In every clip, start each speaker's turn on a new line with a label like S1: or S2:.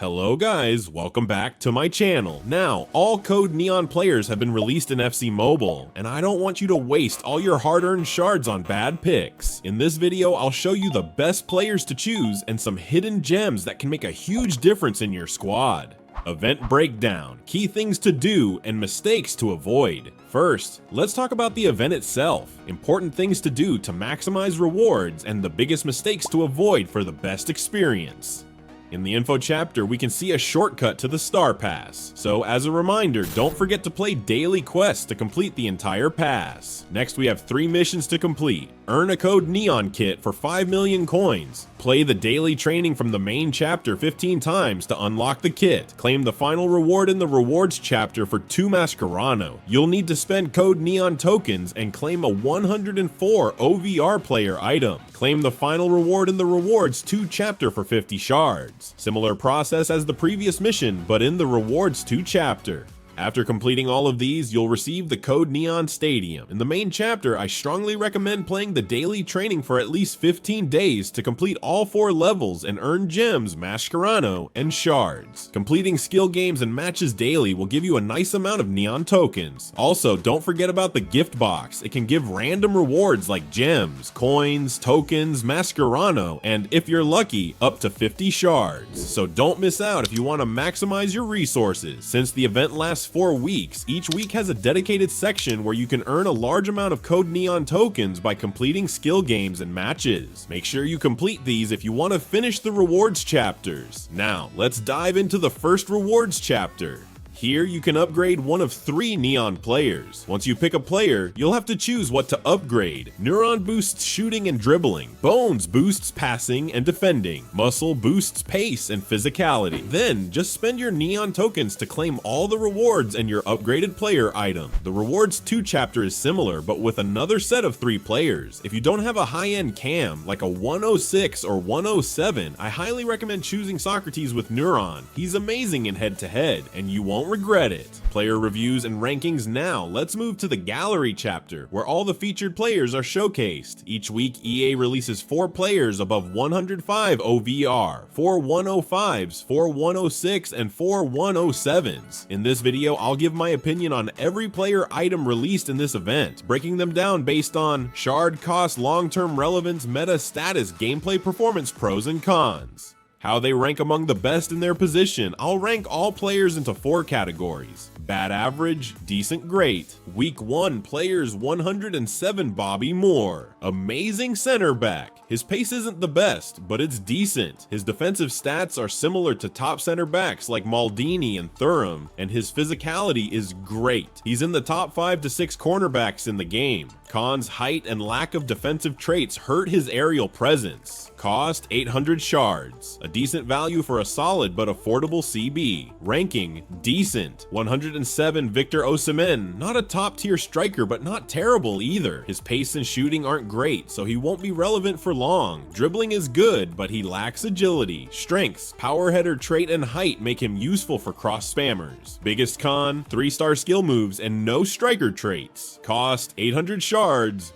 S1: Hello guys, welcome back to my channel. Now, all Code Neon players have been released in FCMobile, and I don't want you to waste all your hard-earned shards on bad picks. In this video, I'll show you the best players to choose and some hidden gems that can make a huge difference in your squad. Event breakdown, key things to do, and mistakes to avoid. First, let's talk about the event itself, important things to do to maximize rewards, and the biggest mistakes to avoid for the best experience. In the info chapter, we can see a shortcut to the Star Pass, so as a reminder, don't forget to play daily quests to complete the entire pass. Next, we have 3 missions to complete. Earn a Code Neon kit for 5 million coins. Play the daily training from the main chapter 15 times to unlock the kit. Claim the final reward in the rewards chapter for 2 Mascherano. You'll need to spend Code Neon tokens and claim a 104 OVR player item. Claim the final reward in the rewards 2 chapter for 50 shards. Similar process as the previous mission, but in the rewards 2 chapter. After completing all of these, you'll receive the Code Neon Stadium. In the main chapter, I strongly recommend playing the daily training for at least 15 days to complete all 4 levels and earn gems, Mascherano, and Shards. Completing skill games and matches daily will give you a nice amount of Neon tokens. Also, don't forget about the gift box. It can give random rewards like gems, coins, tokens, Mascherano, and if you're lucky, up to 50 Shards. So don't miss out if you want to maximize your resources. Since the event lasts 4 weeks, each week has a dedicated section where you can earn a large amount of Code Neon tokens by completing skill games and matches. Make sure you complete these if you want to finish the rewards chapters. Now, let's dive into the first rewards chapter. Here, you can upgrade one of 3 Neon players. Once you pick a player, you'll have to choose what to upgrade. Neuron boosts shooting and dribbling. Bones boosts passing and defending. Muscle boosts pace and physicality. Then, just spend your Neon tokens to claim all the rewards and your upgraded player item. The rewards 2 chapter is similar, but with another set of 3 players. If you don't have a high-end cam, like a 106 or 107, I highly recommend choosing Socrates with Neuron. He's amazing in head-to-head, and you won't regret it. Player reviews and rankings now. Let's move to the gallery chapter, where all the featured players are showcased. Each week, EA releases 4 players above 105 OVR, 4 105s, 4 106, and 4 107s. In this video, I'll give my opinion on every player item released in this event, breaking them down based on shard cost, long-term relevance, meta status, gameplay performance, pros and cons. How they rank among the best in their position. I'll rank all players into 4 categories: bad average, decent great. Week 1 players 107 Bobby Moore. Amazing center back. His pace isn't the best, but it's decent. His defensive stats are similar to top center backs like Maldini and Thuram, and his physicality is great. He's in the top 5 to 6 cornerbacks in the game. Cons: height and lack of defensive traits hurt his aerial presence. Cost: 800 shards. A decent value for a solid but affordable CB. Ranking: decent. 107 Victor Osimhen. Not a top tier striker, but not terrible either. His pace and shooting aren't great, so he won't be relevant for long. Dribbling is good, but he lacks agility. Strengths: power header trait and height make him useful for cross spammers. Biggest con: 3-star skill moves and no striker traits. Cost: 800 shards.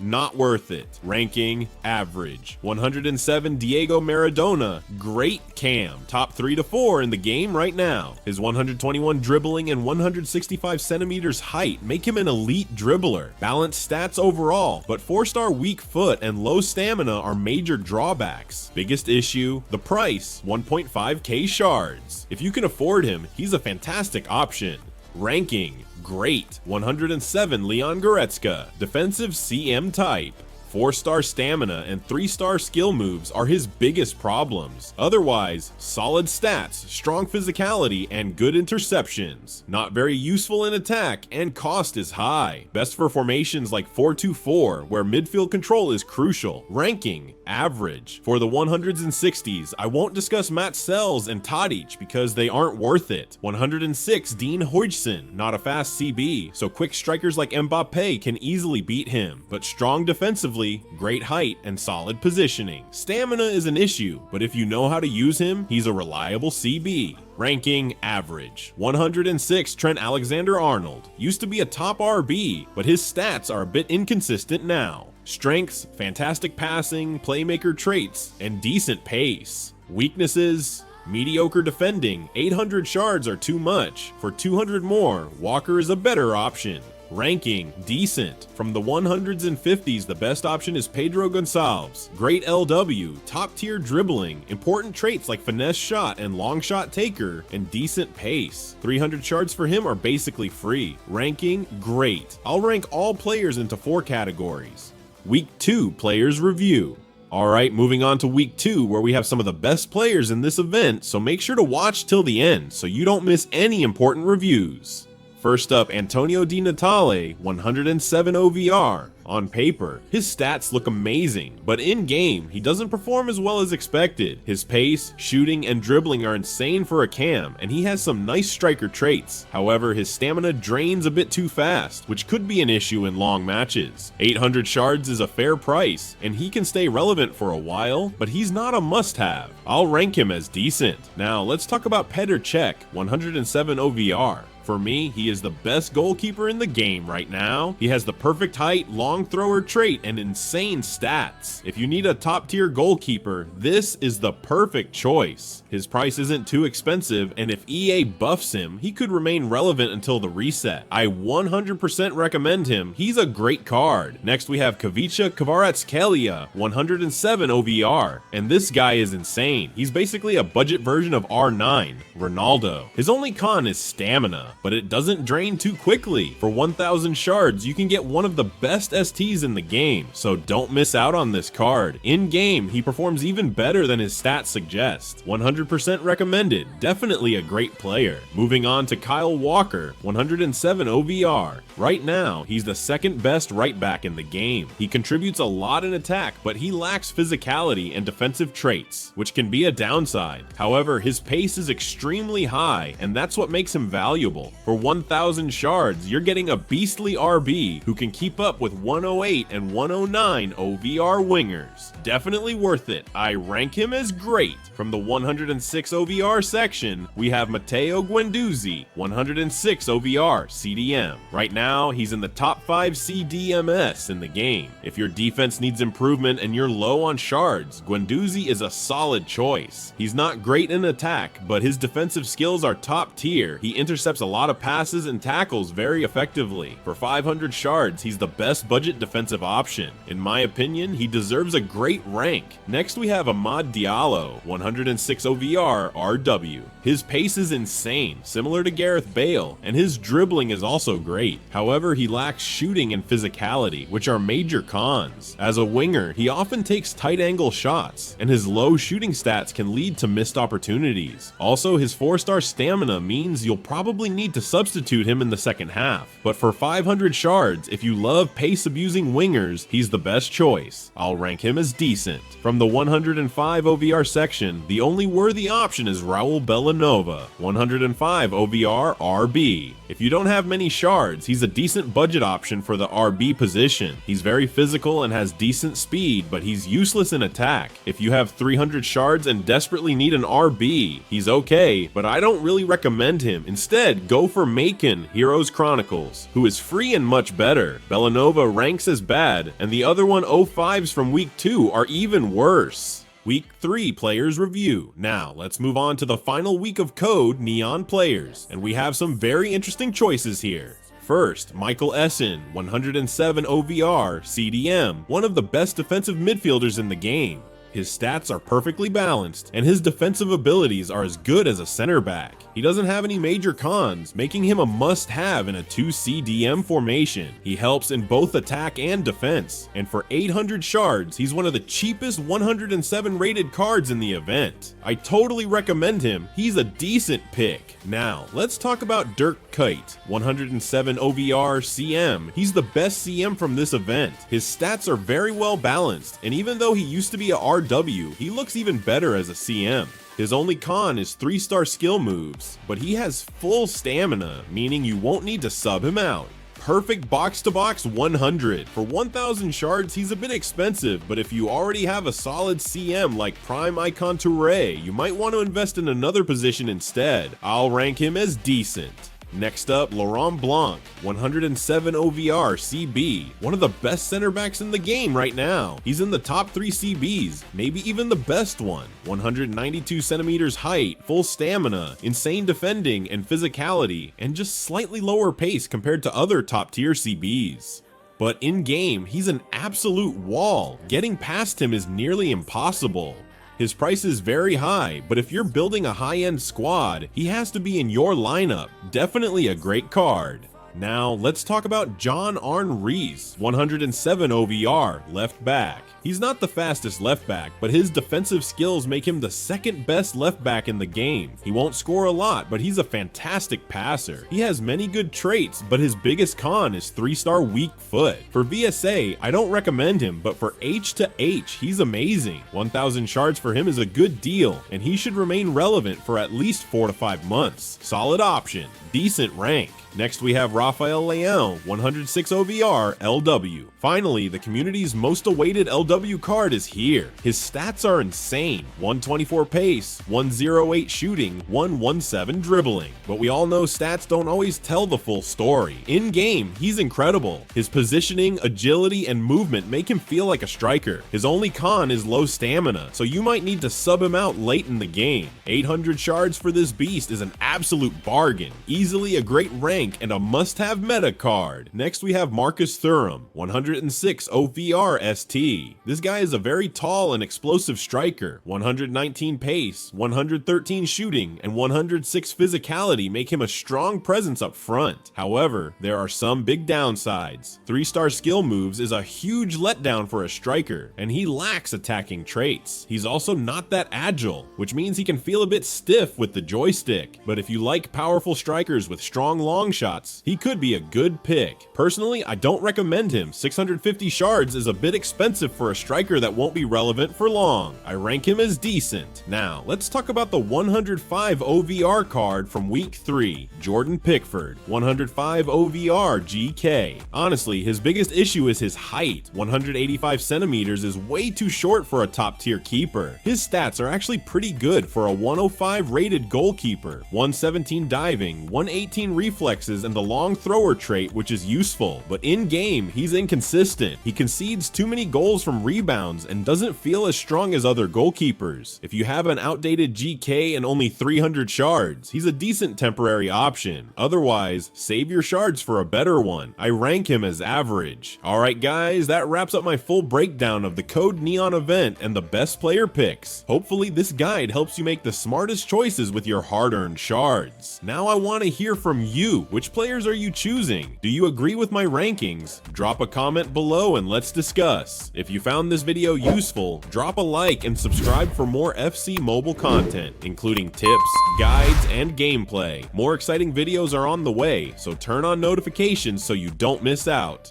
S1: Not worth it. Ranking: average. 107 Diego Maradona. Great cam. Top 3 to 4 in the game right now. His 121 dribbling and 165 centimeters height make him an elite dribbler. Balanced stats overall, but 4-star weak foot and low stamina are major drawbacks. Biggest issue: the price, 1.5k shards. If you can afford him, he's a fantastic option. Ranking: great. 107 Leon Goretzka. Defensive CM type. 4-star stamina and 3-star skill moves are his biggest problems. Otherwise, solid stats, strong physicality, and good interceptions. Not very useful in attack, and cost is high. Best for formations like 4-2-4, where midfield control is crucial. Ranking: average. For the 100s and 60s, I won't discuss Matt Sells and Tadic because they aren't worth it. 106 Dean Huijsen. Not a fast CB, so quick strikers like Mbappe can easily beat him, but strong defensively, great height, and solid positioning. Stamina is an issue, but if you know how to use him, he's a reliable CB. Ranking: average. 106 Trent Alexander-Arnold. Used to be a top RB, but his stats are a bit inconsistent now. Strengths: fantastic passing, playmaker traits, and decent pace. Weaknesses: Mediocre defending, 800 shards are too much. For 200 more, Walker is a better option. Ranking, decent. From the 100s and 50s, the best option is Pedro Gonçalves. Great LW, top tier dribbling, important traits like finesse shot and long shot taker, and decent pace. 300 shards for him are basically free. Ranking, great. I'll rank all players into 4 categories. Week 2 Players Review. Alright, moving on to week 2 where we have some of the best players in this event, so make sure to watch till the end so you don't miss any important reviews. First up, Antonio Di Natale, 107 OVR. On paper, his stats look amazing, but in-game, he doesn't perform as well as expected. His pace, shooting, and dribbling are insane for a cam, and he has some nice striker traits. However, his stamina drains a bit too fast, which could be an issue in long matches. 800 shards is a fair price, and he can stay relevant for a while, but he's not a must-have. I'll rank him as decent. Now, let's talk about Petr Cech, 107 OVR. For me, he is the best goalkeeper in the game right now. He has the perfect height, long thrower trait, and insane stats. If you need a top tier goalkeeper, this is the perfect choice. His price isn't too expensive, and if EA buffs him, he could remain relevant until the reset. I 100% recommend him. He's a great card. Next we have Kavica Kvaratskhelia, 107 OVR, and this guy is insane. He's basically a budget version of R9, Ronaldo. His only con is stamina, but it doesn't drain too quickly. For 1000 shards, you can get one of the best STs in the game, so don't miss out on this card. In game, he performs even better than his stats suggest. 100% recommended, definitely a great player. Moving on to Kyle Walker, 107 OVR. Right now, he's the second best right back in the game. He contributes a lot in attack, but he lacks physicality and defensive traits, which can be a downside. However, his pace is extremely high, and that's what makes him valuable. For 1000 shards, you're getting a beastly RB who can keep up with 108 and 109 OVR wingers. Definitely worth it. I rank him as great. From the 106 OVR section, we have Matteo Guendouzi, 106 OVR CDM. Right now, he's in the top 5 CDMS in the game. If your defense needs improvement and you're low on shards, Guendouzi is a solid choice. He's not great in attack, but his defensive skills are top tier. He intercepts a lot of passes and tackles very effectively. For 500 shards, he's the best budget defensive option. In my opinion, he deserves a great rank. Next we have Amad Diallo, 106 OVR RW. His pace is insane, similar to Gareth Bale, and his dribbling is also great. However, he lacks shooting and physicality, which are major cons. As a winger, he often takes tight angle shots, and his low shooting stats can lead to missed opportunities. Also, his 4-star stamina means you'll probably need to substitute him in the second half. But for 500 shards, if you love pace-abusing wingers, he's the best choice. I'll rank him as decent. From the 105 OVR section, the only worthy option is Raul Bellanova, 105 OVR RB. If you don't have many shards, he's a decent budget option for the RB position. He's very physical and has decent speed, but he's useless in attack. If you have 300 shards and desperately need an RB, he's okay, but I don't really recommend him. Instead, go for Macon, Heroes Chronicles, who is free and much better. Bellanova ranks as bad, and the other 105s from week 2 are even worse. Week 3 Players Review. Now, let's move on to the final week of Code Neon Players, and we have some very interesting choices here. First, Michael Essen, 107 OVR, CDM, one of the best defensive midfielders in the game. His stats are perfectly balanced, and his defensive abilities are as good as a center back. He doesn't have any major cons, making him a must-have in a 2CDM formation. He helps in both attack and defense, and for 800 shards, he's one of the cheapest 107 rated cards in the event. I totally recommend him. He's a decent pick. Now, let's talk about Dirk Kuyt, 107 OVR CM. He's the best CM from this event. His stats are very well balanced, and even though he used to be a RW, he looks even better as a CM. His only con is 3-star skill moves, but he has full stamina, meaning you won't need to sub him out. Perfect box-to-box 100. For 1000 shards, he's a bit expensive, but if you already have a solid CM like Prime Icon Touré, you might want to invest in another position instead. I'll rank him as decent. Next up, Laurent Blanc, 107 OVR CB, one of the best center backs in the game right now. He's in the top 3 CBs, maybe even the best one. 192 centimeters height, full stamina, insane defending and physicality, and just slightly lower pace compared to other top tier CBs. But in game, he's an absolute wall. Getting past him is nearly impossible. His price is very high, but if you're building a high-end squad, he has to be in your lineup. Definitely a great card. Now, let's talk about John Arne Riis, 107 OVR, left back. He's not the fastest left back, but his defensive skills make him the second best left back in the game. He won't score a lot, but he's a fantastic passer. He has many good traits, but his biggest con is 3-star weak foot. For VSA, I don't recommend him, but for H to H, he's amazing. 1,000 shards for him is a good deal, and he should remain relevant for at least 4 to 5 months. Solid option, decent rank. Next we have Rafael Leão, 106 OVR, LW. Finally, the community's most awaited LW card is here. His stats are insane. 124 pace, 108 shooting, 117 dribbling. But we all know stats don't always tell the full story. In game, he's incredible. His positioning, agility, and movement make him feel like a striker. His only con is low stamina, so you might need to sub him out late in the game. 800 shards for this beast is an absolute bargain. Easily a great rank and a must-have meta card. Next we have Marcus Thuram, 106 OVR ST. This guy is a very tall and explosive striker. 119 pace, 113 shooting, and 106 physicality make him a strong presence up front. However, there are some big downsides. 3-star skill moves is a huge letdown for a striker, and he lacks attacking traits. He's also not that agile, which means he can feel a bit stiff with the joystick. But if you like powerful strikers with strong long shots, he could be a good pick. Personally, I don't recommend him. 650 shards is a bit expensive for a striker that won't be relevant for long. I rank him as decent. Now, let's talk about the 105 OVR card from week 3, Jordan Pickford, 105 OVR GK. Honestly, his biggest issue is his height. 185 centimeters is way too short for a top tier keeper. His stats are actually pretty good for a 105 rated goalkeeper, 117 diving, 118 reflexes, and the long thrower trait, which is useful, but in game he's inconsistent. He concedes too many goals from rebounds and doesn't feel as strong as other goalkeepers. If you have an outdated GK and only 300 shards, he's a decent temporary option. Otherwise, save your shards for a better one. I rank him as average. Alright guys, that wraps up my full breakdown of the Code Neon event and the best player picks. Hopefully this guide helps you make the smartest choices with your hard-earned shards. Now I want to hear from you. Which players are you choosing? Do you agree with my rankings? Drop a comment below and let's discuss. If you found this video useful, drop a like and subscribe for more FC Mobile content, including tips, guides, and gameplay. More exciting videos are on the way, so turn on notifications so you don't miss out.